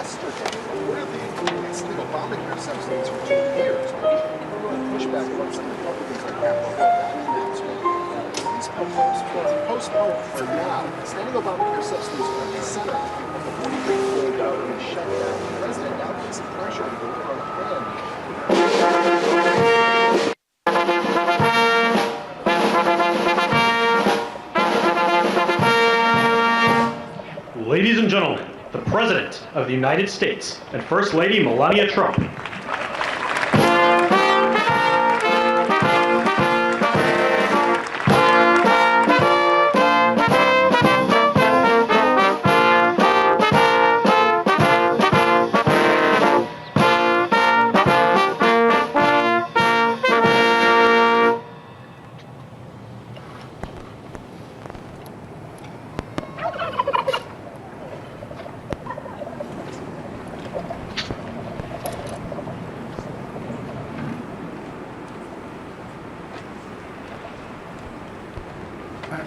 yesterday, where the existing Obamacare subsidies for 2 years, pushback from some Republicans on Capitol Hill. That announcement, these proposed postponed for now. Extending Obamacare subsidies from the center of the $43 billion government shutdown. The president now facing pressure to deliver on a plan. Ladies and gentlemen, the President of the United States and First Lady Melania Trump.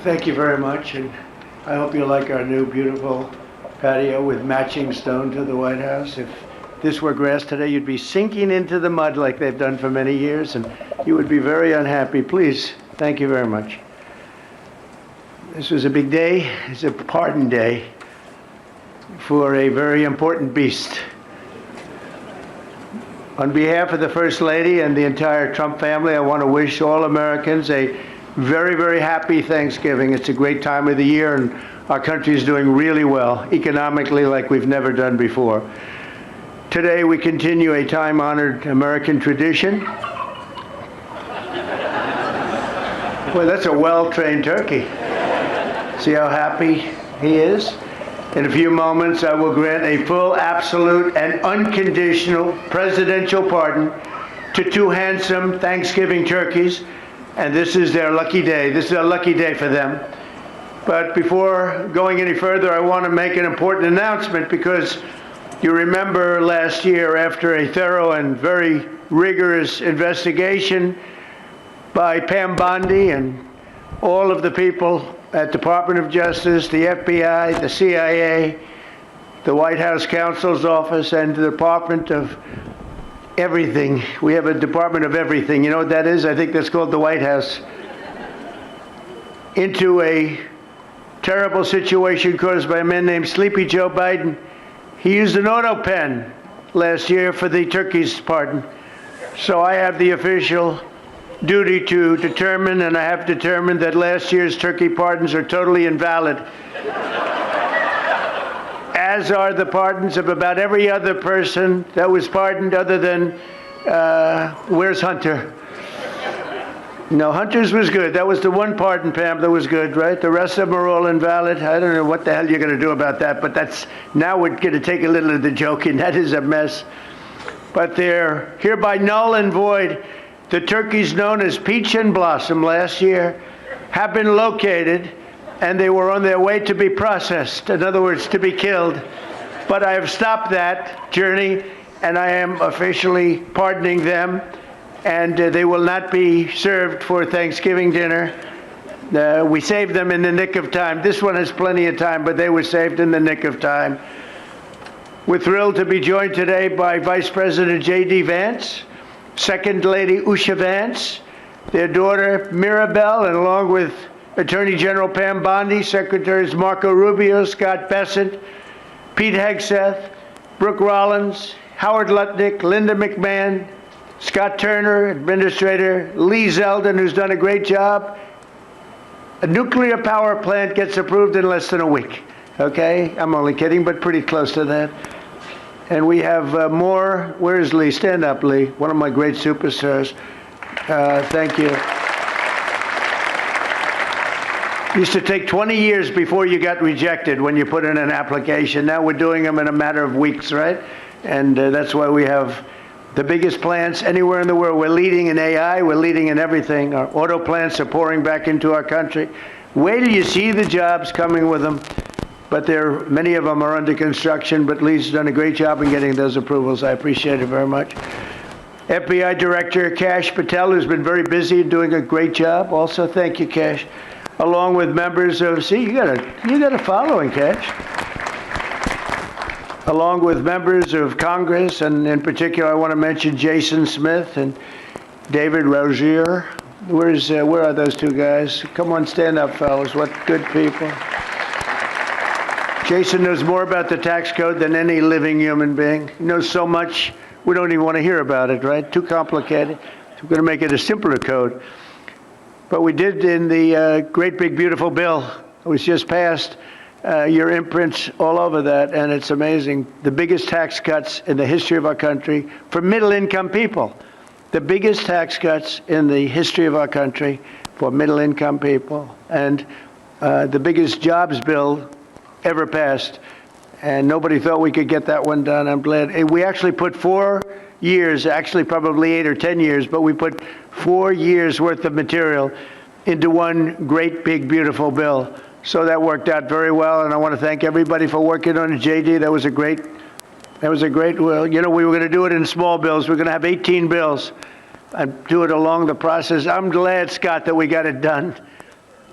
Thank you very much, and I hope you like our new beautiful patio with matching stone to the White House. If this were grass today, you'd be sinking into the mud like they've done for many years, and you would be very unhappy. Please, thank you very much. This was a big day. It's a pardon day for a very important beast. On behalf of the First Lady and the entire Trump family, I want to wish all Americans a very, very happy Thanksgiving. It's a great time of the year, and our country is doing really well, economically, like we've never done before. Today, we continue a time-honored American tradition. Well, that's a well-trained turkey. See how happy he is? In a few moments, I will grant a full, absolute, and unconditional presidential pardon to 2 handsome Thanksgiving turkeys. And this is their lucky day. This is a lucky day for them. But before going any further, I want to make an important announcement, because you remember last year, after a thorough and very rigorous investigation by Pam Bondi and all of the people at Department of Justice, the FBI, the CIA, the White House Counsel's Office, and the Department of Everything. We have a Department of Everything. You know what that is? I think that's called the White House. Into a terrible situation caused by a man named Sleepy Joe Biden. He used an auto pen last year for the turkey's pardon. So I have the official duty to determine, and I have determined, that last year's turkey pardons are totally invalid. As are the pardons of about every other person that was pardoned, other than, where's Hunter? No, Hunter's was good. That was the one pardon, Pam, that was good, right? The rest of them are all invalid. I don't know what the hell you're going to do about that, but now we're going to take a little of the joking. That is a mess. But they're hereby null and void. The turkeys known as Peach and Blossom last year have been located, and they were on their way to be processed, in other words, to be killed. But I have stopped that journey, and I am officially pardoning them, and they will not be served for Thanksgiving dinner. We saved them in the nick of time. This one has plenty of time, but they were saved in the nick of time. We're thrilled to be joined today by Vice President J.D. Vance, Second Lady Usha Vance, their daughter Mirabelle, and along with Attorney General Pam Bondi, Secretaries Marco Rubio, Scott Bessent, Pete Hegseth, Brooke Rollins, Howard Lutnick, Linda McMahon, Scott Turner, Administrator Lee Zeldin, who's done a great job. A nuclear power plant gets approved in less than a week. Okay? I'm only kidding, but pretty close to that. And we have more. Where's Lee? Stand up, Lee. One of my great superstars. Thank you. Used to take 20 years before you got rejected when you put in an application. Now we're doing them in a matter of weeks, right? And that's why we have the biggest plants anywhere in the world. We're leading in AI. We're leading in everything. Our auto plants are pouring back into our country. Wait till you see the jobs coming with them. But many of them are under construction. But Lee's done a great job in getting those approvals. I appreciate it very much. FBI Director Kash Patel, who's been very busy and doing a great job. Also, thank you, Kash. Along with members of, see, you got a following, Cash. along with members of Congress, and in particular, I want to mention Jason Smith and David Rozier. Where are those two guys? Come on, stand up, fellas. What good people. Jason knows more about the tax code than any living human being. He knows so much, we don't even want to hear about it, right? Too complicated. So we're going to make it a simpler code. But we did in the great big beautiful bill that was just passed, your imprints all over that, and it's amazing. The biggest tax cuts in the history of our country for middle-income people. The biggest tax cuts in the history of our country for middle-income people, and the biggest jobs bill ever passed. And nobody thought we could get that one done. I'm glad. We actually put 4 years, actually probably 8 or 10 years, but we put 4 years worth of material into one great big beautiful bill. So that worked out very well, and I want to thank everybody for working on it. JD, that was a great, well, you know, we were going to do it in small bills. We're going to have 18 bills and do it along the process. I'm glad, Scott, that we got it done,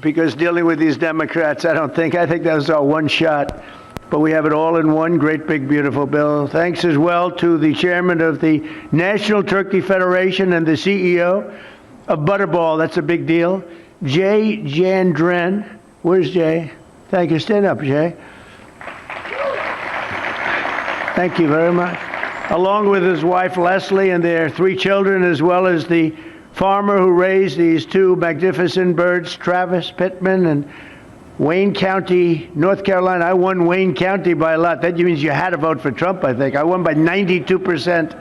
because dealing with these Democrats, I think that was our one shot. But we have it all in one great big beautiful bill. Thanks as well to the chairman of the National Turkey Federation and the CEO of Butterball. That's a big deal. Jay Jandren. Where's Jay? Thank you. Stand up, Jay. Thank you very much. Along with his wife, Leslie, and their 3 children, as well as the farmer who raised these 2 magnificent birds, Travis Pittman, and Wayne County, North Carolina. I won Wayne County by a lot. That means you had to vote for Trump, I think. I won by 92%.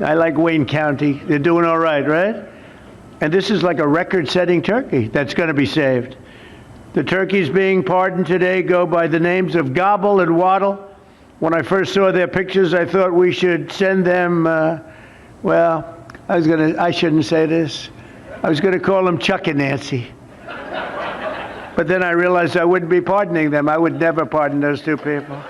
I like Wayne County. They're doing all right, right? And this is like a record-setting turkey that's going to be saved. The turkeys being pardoned today go by the names of Gobble and Waddle. When I first saw their pictures, I thought we should send them, well, I shouldn't say this. I was going to call them Chuck and Nancy. But then I realized I wouldn't be pardoning them. I would never pardon those 2 people.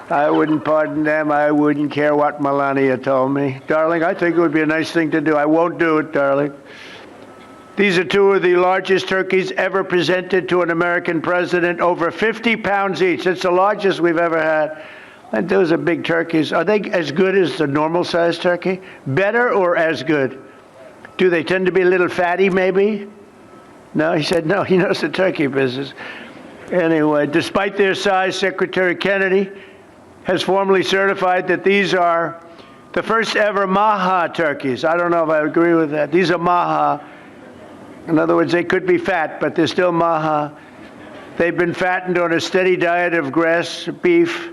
I wouldn't pardon them. I wouldn't care what Melania told me. Darling, I think it would be a nice thing to do. I won't do it, darling. These are 2 of the largest turkeys ever presented to an American president, over 50 pounds each. It's the largest we've ever had. And those are big turkeys. Are they as good as the normal-sized turkey? Better or as good? Do they tend to be a little fatty, maybe? No, he said no. He knows the turkey business. Anyway, despite their size, Secretary Kennedy has formally certified that these are the first ever Maha turkeys. I don't know if I agree with that. These are Maha. In other words, they could be fat, but they're still Maha. They've been fattened on a steady diet of grass, beef,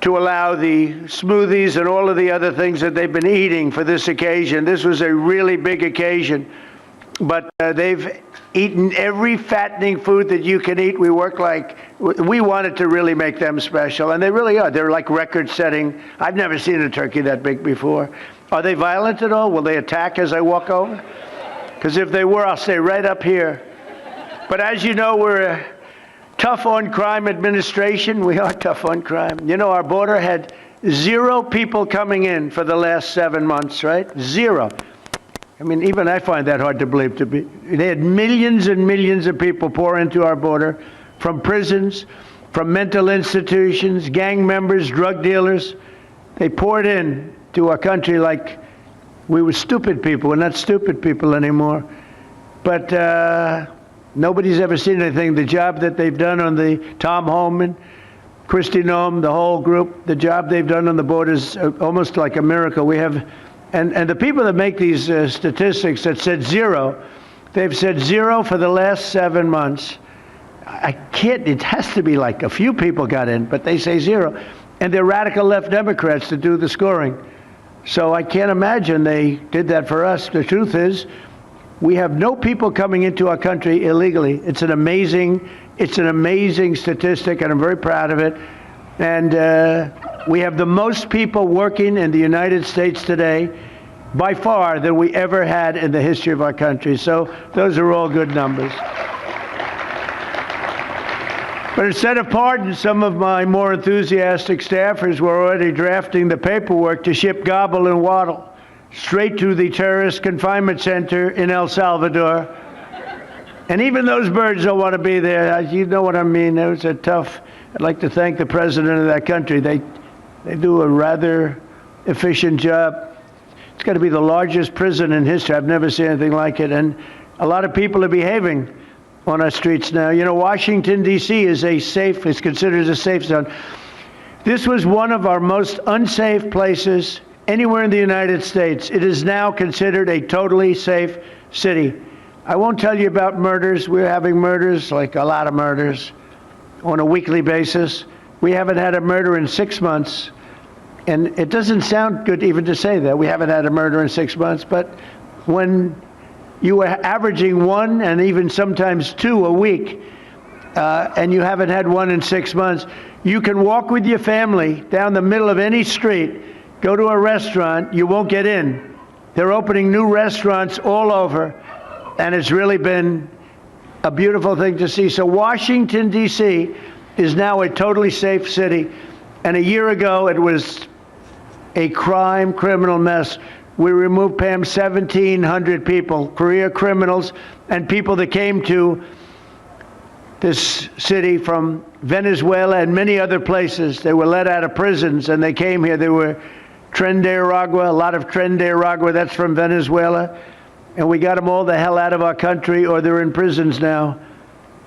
to allow the smoothies and all of the other things that they've been eating for this occasion. This was a really big occasion. But they've eaten every fattening food that you can eat. We wanted to really make them special, and they really are. They're like record-setting. I've never seen a turkey that big before. Are they violent at all? Will they attack as I walk over? Because if they were, I'll stay right up here. But as you know, we're a tough-on-crime administration. We are tough on crime. You know, our border had 0 people coming in for the last 7 months, right? 0. I mean, even I find that hard to believe. They had millions and millions of people pour into our border from prisons, from mental institutions, gang members, drug dealers. They poured in to our country like we were stupid people. We're not stupid people anymore. But nobody's ever seen anything. The job that they've done on the Tom Homan, Kristi Noem, the whole group, the job they've done on the border is almost like a miracle. We have. And the people that make these statistics that said 0, they've said 0 for the last 7 months. It has to be like a few people got in, but they say 0. And they're radical left Democrats to do the scoring. So I can't imagine they did that for us. The truth is, we have no people coming into our country illegally. It's an amazing statistic, and I'm very proud of it. And we have the most people working in the United States today, by far, than we ever had in the history of our country. So those are all good numbers. But instead of pardons, some of my more enthusiastic staffers were already drafting the paperwork to ship Gobble and Waddle straight to the terrorist confinement center in El Salvador. And even those birds don't want to be there. You know what I mean? It was a tough I'd like to thank the president of that country. They do a rather efficient job. It's got to be the largest prison in history. I've never seen anything like it. And a lot of people are behaving on our streets now. You know, Washington, D.C. is considered a safe zone. This was one of our most unsafe places anywhere in the United States. It is now considered a totally safe city. I won't tell you about murders. We're having murders, like a lot of murders, on a weekly basis. We haven't had a murder in 6 months. And it doesn't sound good even to say that. We haven't had a murder in 6 months. But when you are averaging 1 and even sometimes 2 a week, and you haven't had 1 in 6 months, you can walk with your family down the middle of any street, go to a restaurant, you won't get in. They're opening new restaurants all over, and it's really been a beautiful thing to see. So Washington, D.C. is now a totally safe city, and a year ago it was a criminal mess. We removed, Pam, 1,700 people, career criminals, and people that came to this city from Venezuela and many other places. They were let out of prisons and they came here. They were Tren de Aragua, a lot of Tren de Aragua, that's from Venezuela. And we got them all the hell out of our country, or they're in prisons now.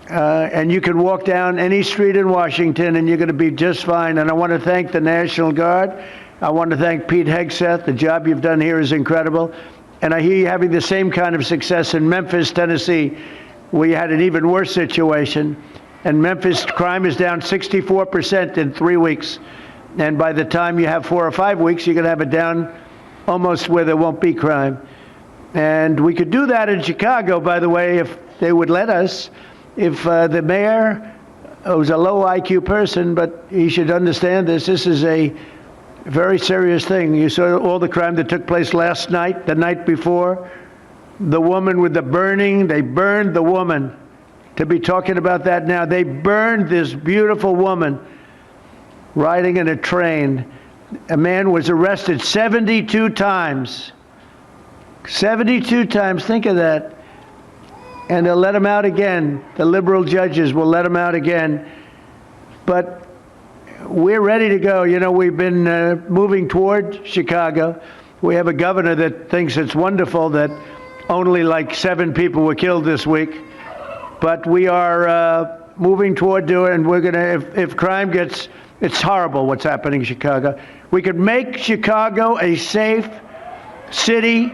And you can walk down any street in Washington and you're going to be just fine. And I want to thank the National Guard. I want to thank Pete Hegseth. The job you've done here is incredible. And I hear you having the same kind of success in Memphis, Tennessee. We had an even worse situation. And Memphis crime is down 64% in 3 weeks. And by the time you have 4 or 5 weeks, you're going to have it down almost where there won't be crime. And we could do that in Chicago, by the way, if they would let us. If the mayor was a low IQ person, but he should understand this. This is a very serious thing. You saw all the crime that took place last night, the night before. The woman with the burning, they burned the woman. To be talking about that now, they burned this beautiful woman riding in a train. A man was arrested 72 times. 72 times, think of that. And they'll let him out again. The liberal judges will let him out again. But we're ready to go. You know, we've been moving toward Chicago. We have a governor that thinks it's wonderful that only like 7 people were killed this week. But we are moving toward doing, and we're going to, if crime gets, it's horrible what's happening in Chicago. We could make Chicago a safe city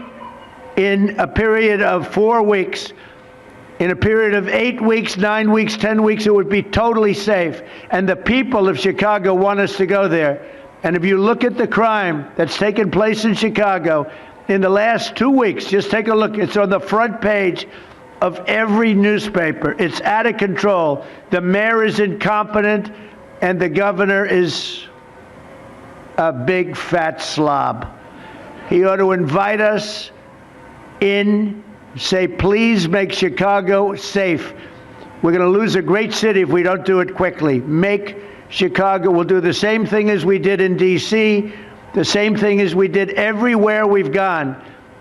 in a period of 4 weeks. In a period of 8 weeks, 9 weeks, 10 weeks, it would be totally safe. And the people of Chicago want us to go there. And if you look at the crime that's taken place in Chicago in the last 2 weeks, just take a look. It's on the front page of every newspaper. It's out of control. The mayor is incompetent, and the governor is a big fat slob. He ought to invite us in, say, please make Chicago safe. We're going to lose a great city if we don't do it quickly. Make Chicago. We'll do the same thing as we did in D.C., the same thing as we did everywhere we've gone.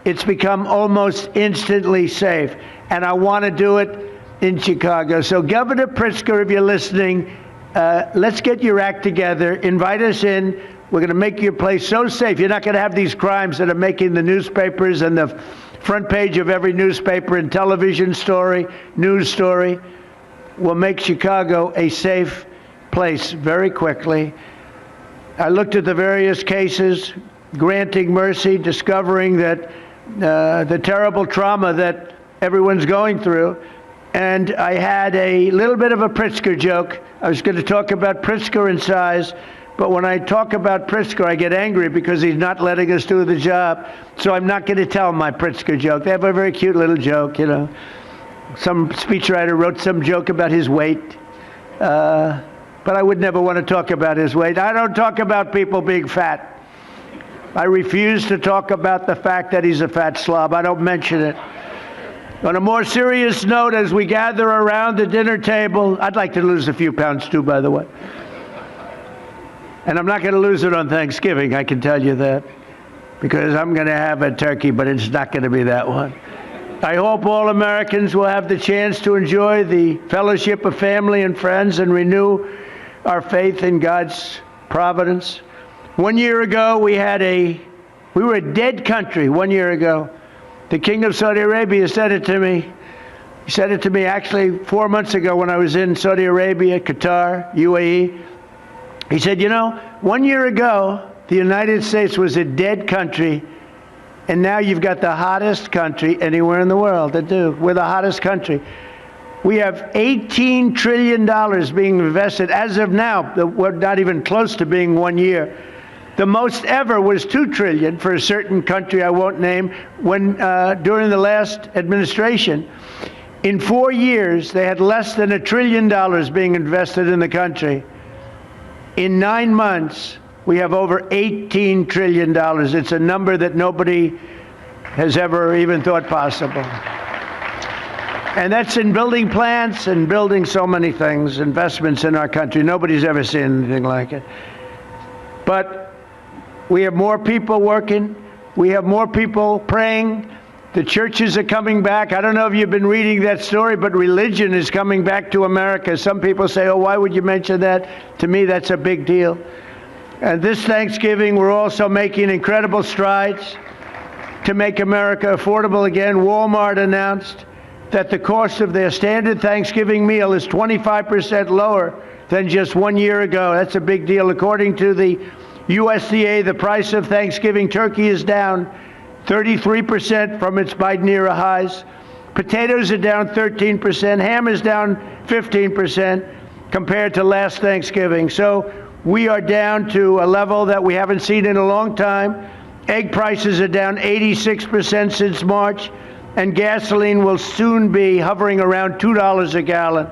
It's become almost instantly safe. And I want to do it in Chicago. So Governor Pritzker, if you're listening, let's get your act together. Invite us in. We're going to make your place so safe. You're not going to have these crimes that are making the newspapers and the front page of every newspaper and television story, news story. We'll make Chicago a safe place very quickly. I looked at the various cases, granting mercy, discovering that the terrible trauma that everyone's going through. And I had a little bit of a Pritzker joke. I was going to talk about Pritzker in size, but when I talk about Pritzker, I get angry because he's not letting us do the job. So I'm not going to tell my Pritzker joke. They have a very cute little joke, you know. Some speechwriter wrote some joke about his weight. But I would never want to talk about his weight. I don't talk about people being fat. I refuse to talk about the fact that he's a fat slob. I don't mention it. On a more serious note, as we gather around the dinner table, I'd like to lose a few pounds too, by the way. And I'm not going to lose it on Thanksgiving, I can tell you that, because I'm going to have a turkey, but it's not going to be that one. I hope all Americans will have the chance to enjoy the fellowship of family and friends and renew our faith in God's providence. 1 year ago, we were a dead country 1 year ago. The King of Saudi Arabia said it to me. He said it to me actually 4 months ago when I was in Saudi Arabia, Qatar, UAE. He said, you know, 1 year ago, the United States was a dead country, and now you've got the hottest country anywhere in the world to do. We're the hottest country. We have $18 trillion being invested as of now. We're not even close to being 1 year. The most ever was $2 trillion for a certain country I won't name when during the last administration. In 4 years, they had less than $1 trillion being invested in the country. In 9 months, we have over $18 trillion. It's a number that nobody has ever even thought possible. And that's in building plants and building so many things, investments in our country. Nobody's ever seen anything like it. But we have more people working. We have more people praying. The churches are coming back. I don't know if you've been reading that story, but religion is coming back to America. Some people say, oh, why would you mention that? To me, that's a big deal. And this Thanksgiving, we're also making incredible strides to make America affordable again. Walmart announced that the cost of their standard Thanksgiving meal is 25% lower than just 1 year ago. That's a big deal. According to the USDA, the price of Thanksgiving turkey is down 33% from its Biden era highs. Potatoes are down 13%. Ham is down 15% compared to last Thanksgiving. So we are down to a level that we haven't seen in a long time. Egg prices are down 86% since March. And gasoline will soon be hovering around $2 a gallon.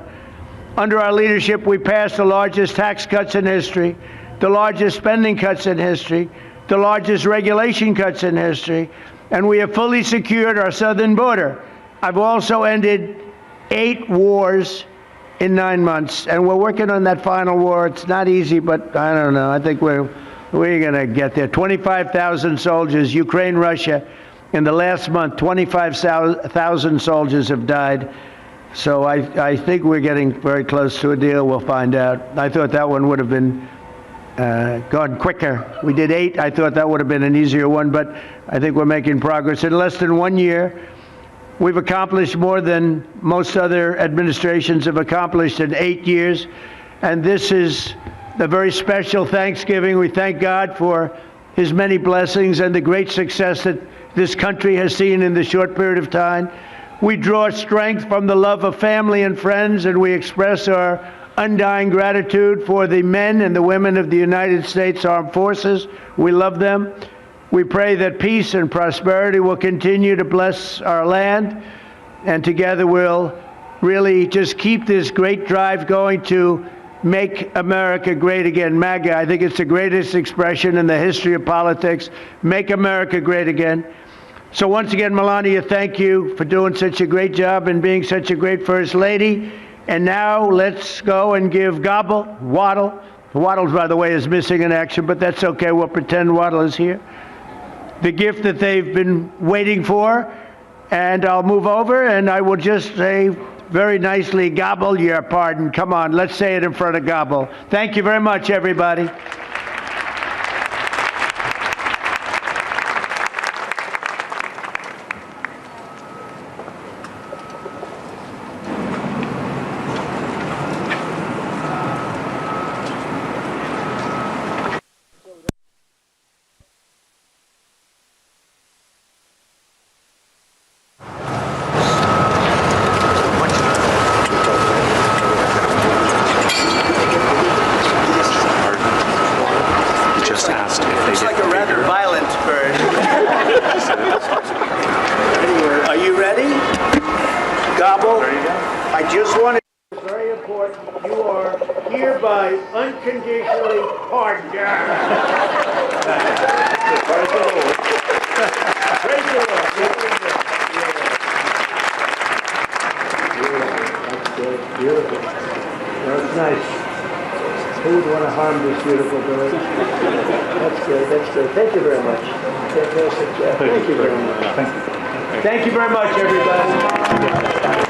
Under our leadership, we passed the largest tax cuts in history, the largest spending cuts in history, the largest regulation cuts in history, and we have fully secured our southern border. I've also ended 8 wars in 9 months, and we're working on that final war. It's not easy, but I don't know. I think we're going to get there. 25,000 soldiers, Ukraine, Russia. In the last month, 25,000 soldiers have died. So I think we're getting very close to a deal. We'll find out. I thought that one would have been gone quicker. We did 8. I thought that would have been an easier one, but I think we're making progress. In less than 1 year, we've accomplished more than most other administrations have accomplished in 8 years. And this is a very special Thanksgiving. We thank God for His many blessings and the great success that this country has seen in the short period of time. We draw strength from the love of family and friends, and we express our undying gratitude for the men and the women of the United States Armed Forces. We love them. We pray that peace and prosperity will continue to bless our land, and together we'll really just keep this great drive going to make America great again. MAGA, I think it's the greatest expression in the history of politics. Make America great again. So once again, Melania, thank you for doing such a great job and being such a great First Lady. And now let's go and give Waddle. Waddle, by the way, is missing in action, but that's okay. We'll pretend Waddle is here. The gift that they've been waiting for. And I'll move over and I will just say very nicely, gobble your pardon. Come on, let's say it in front of Gobble. Thank you very much, everybody. Looks like a rather violent bird. Anyway, are you ready? Gobble. There you go. I just want to. It's very important. You are hereby unconditionally pardoned. Praise the Lord. Praise the Lord. That's good. Beautiful. That's nice. Who would want to harm this beautiful bird? That's good. That's good. Thank you very much. Fantastic job. Thank you very much. Thank you very much, everybody.